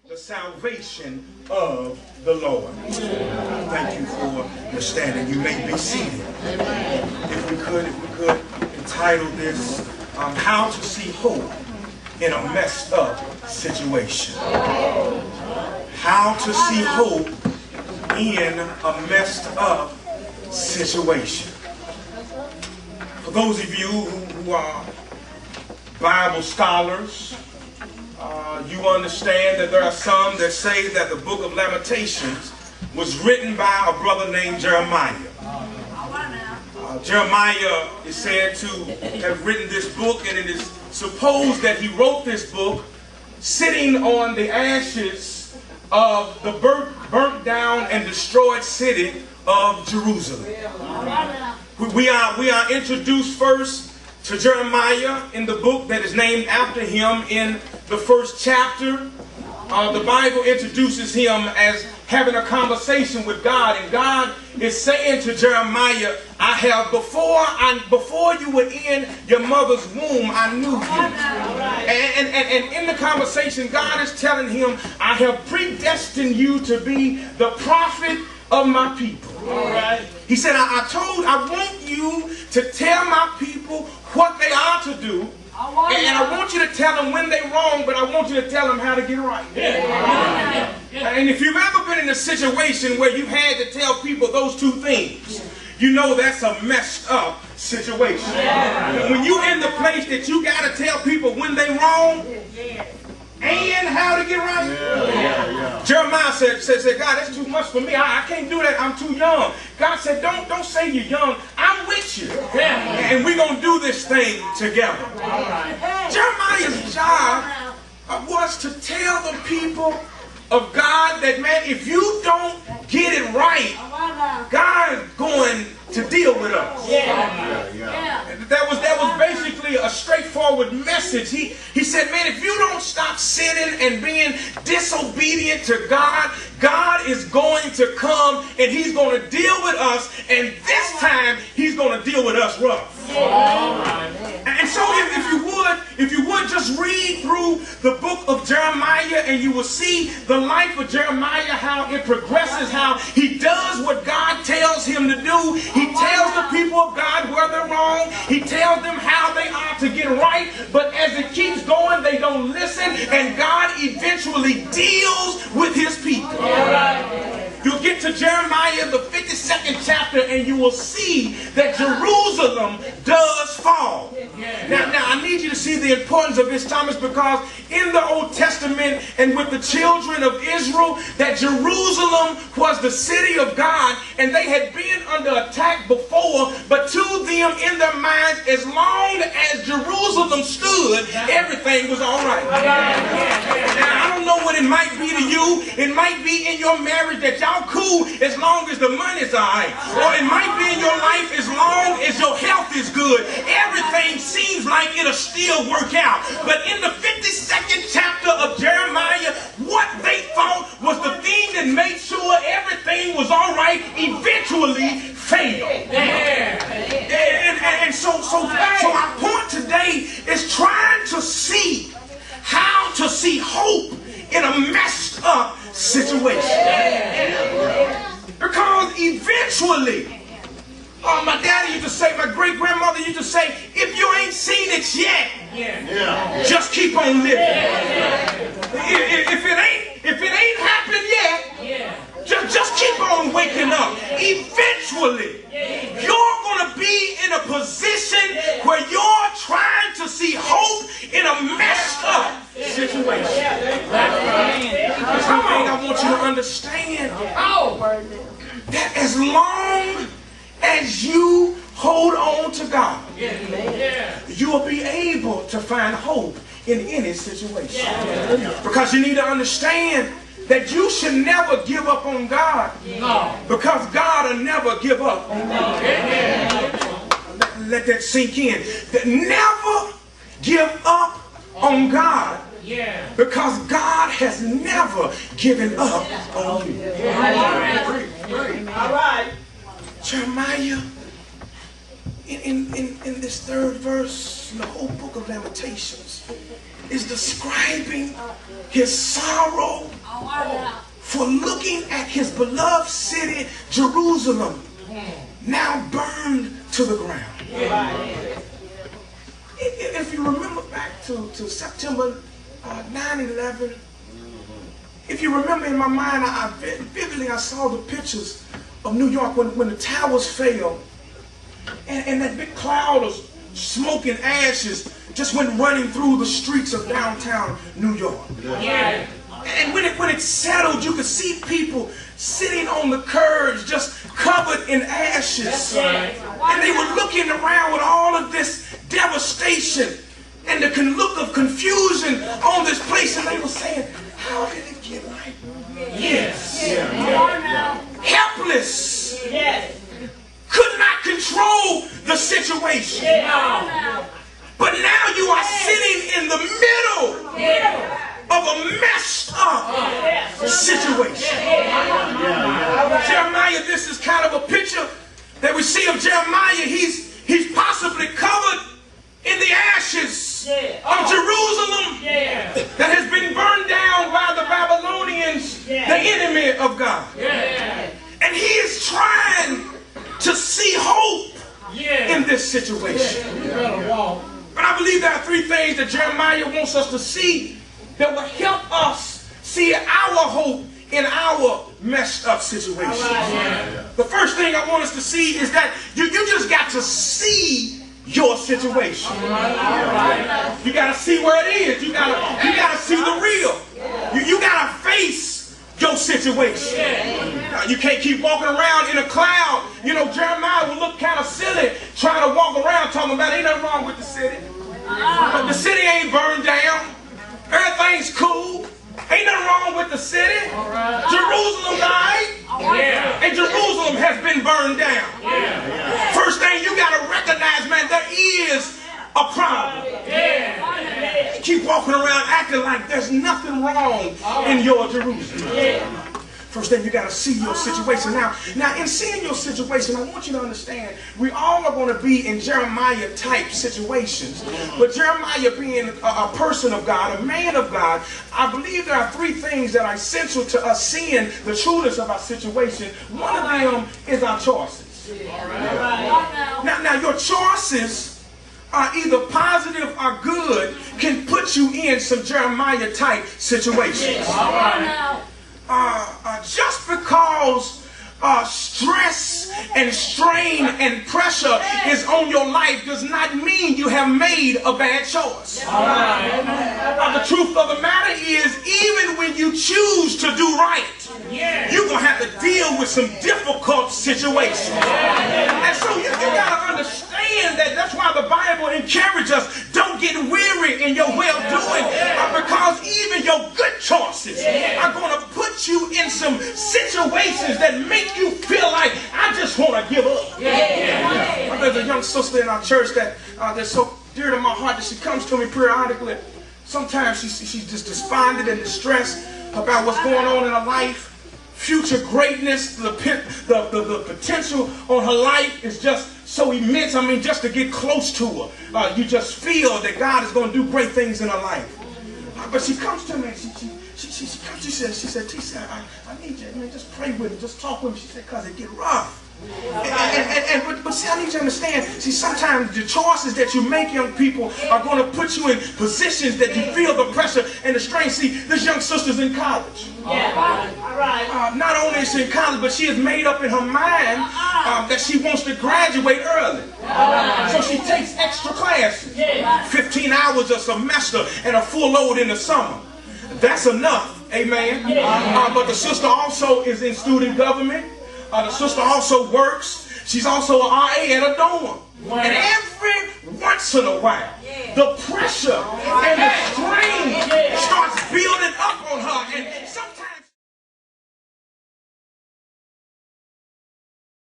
the salvation of the Lord. Thank you for your standing. You may be seated. If we could entitle this, How to See Hope in a Messed Up Situation. How to see hope in a messed up situation. For those of you who are Bible scholars, you understand that there are some that say that the book of Lamentations was written by a brother named Jeremiah. Jeremiah is said to have written this book, and it is supposed that he wrote this book sitting on the ashes of the burnt down and destroyed city of Jerusalem. We are introduced first to Jeremiah in the book that is named after him in the first chapter. The Bible introduces him as having a conversation with God, and God is saying to Jeremiah, I have before you were in your mother's womb, I knew you. And in the conversation, God is telling him, I have predestined you to be the prophet of my people. All right. He said, I want you to tell my people what they are to do. And I want you to tell them when they're wrong, but I want you to tell them how to get right. Yeah. And if you've ever been in a situation where you've had to tell people those two things, you know that's a messed up situation. Yeah. When you're in the place that you got to tell people when they're wrong and how to get right. Yeah. Jeremiah said, God, that's too much for me. I can't do that. I'm too young. God said, don't say you're young. I'm with you. Yeah. And we're going to do this thing together. All right. Jeremiah's job was to tell the people of God that, man, if you don't get it right, God is going to deal with us. That was basically a straightforward message. He said, man, if you don't stop sinning and being disobedient to God, God is going to come and he's going to deal with us, and this time he's going to deal with us rough. And so if you would just read through the book of Jeremiah, and you will see the life of Jeremiah, how it progresses, how he does what God tells him to do. He tells the people of God where they're wrong. He tells them how they ought to get right. But as it keeps going, they don't listen, and God eventually deals with his people. You'll get to Jeremiah, the 52nd chapter, and you will see that Jerusalem does fall. Now I need you to see the importance of this, Thomas, because in the Old Testament and with the children of Israel, that Jerusalem was the city of God, and they had been under attack before, but to them in their minds, as long as Jerusalem stood, everything was all right. Now, I don't know what it might be to you. It might be in your marriage that y'all cool as long as the money's all right. Or it might be in your life as long as your health is good. Everything seems like it'll still work out. But in the 52nd chapter of Jeremiah, what they thought was the thing that made sure everything was all right eventually failed. And so our point today is trying to see how to see hope in a messed up situation. Because eventually, my daddy used to say, my great-grandmother used to say, if you ain't seen it yet, just keep on living. If it ain't happened yet, just keep on waking up. Eventually, you're going to be in a position where you're trying to see hope in a messed up situation. That's the thing I want you to understand. That as long as you hold on to God, you will be able to find hope in any situation. Because you need to understand that you should never give up on God, because God will never give up on you. Let that sink in. That never give up on God, because God has never given up on you. All right. Jeremiah, in this third verse, in the whole book of Lamentations, is describing his sorrow for looking at his beloved city, Jerusalem, now burned to the ground. If you remember back to September 9/11, if you remember in my mind, vividly I saw the pictures of New York when the towers fell, and that big cloud of smoke and ashes just went running through the streets of downtown New York. Yeah. And when it settled, you could see people sitting on the curbs just covered in ashes. Right. And they were looking around with all of this devastation and the look of confusion on this place, and they were saying, how did it get like this? Yeah. Helpless. Yes. Could not control the situation. Yeah. But now you are sitting in the middle of a messed up situation. Jeremiah, this is kind of a picture that we see of Jeremiah. He's possibly covered in the ashes of Jerusalem that has been burned down by the Babylonians, the enemy of God. And he is trying to see hope in this situation. But I believe there are three things that Jeremiah wants us to see that will help us see our hope in our messed up situation. The first thing I want us to see is that you just got to see your situation. You got to see where it is. You got to see the real. You got to face your situation. You can't keep walking around in a cloud. You know, Jeremiah would look kind of silly trying to walk around talking about ain't nothing wrong with the city. The city ain't burned down. Everything's cool. Ain't nothing wrong with the city. Jerusalem died. And Jerusalem has been burned down. First thing you got to recognize, man, there is a problem. Keep walking around acting like there's nothing wrong in your Jerusalem. First thing you got to see your situation. Now in seeing your situation, I want you to understand we all are going to be in Jeremiah type situations. But Jeremiah being a person of God, a man of God, I believe there are three things that are essential to us seeing the trueness of our situation. One of them is our choices. Now your choices are either positive or good can put you in some Jeremiah type situations. Just because stress and strain and pressure is on your life does not mean you have made a bad choice. The truth of the matter is, even when you choose to do right, you're going to have to deal with some difficult situations. And so you got to understand that that's why the Bible encourages us, don't get weary in your well-doing, because even your good choices are going to put you in some situations that make you feel like, I just want to give up. There's a young sister in our church that's so dear to my heart that she comes to me periodically. Sometimes she's just despondent and distressed about what's going on in her life. Future greatness, the potential on her life is just so immense. I mean, just to get close to her, you just feel that God is going to do great things in her life. But she comes to me and she said, T-Sa, I need you, man, just pray with me, just talk with me. She said, because it get rough. But see, I need you to understand, see, sometimes the choices that you make, young people, are going to put you in positions that you feel the pressure and the strain. See, this young sister's in college. Not only is she in college, but she has made up in her mind that she wants to graduate early. So she takes extra classes, 15 hours a semester and a full load in the summer. That's enough, amen. But the sister also is in student government. The sister also works. She's also an RA at a dorm. And every once in a while, the pressure and the strain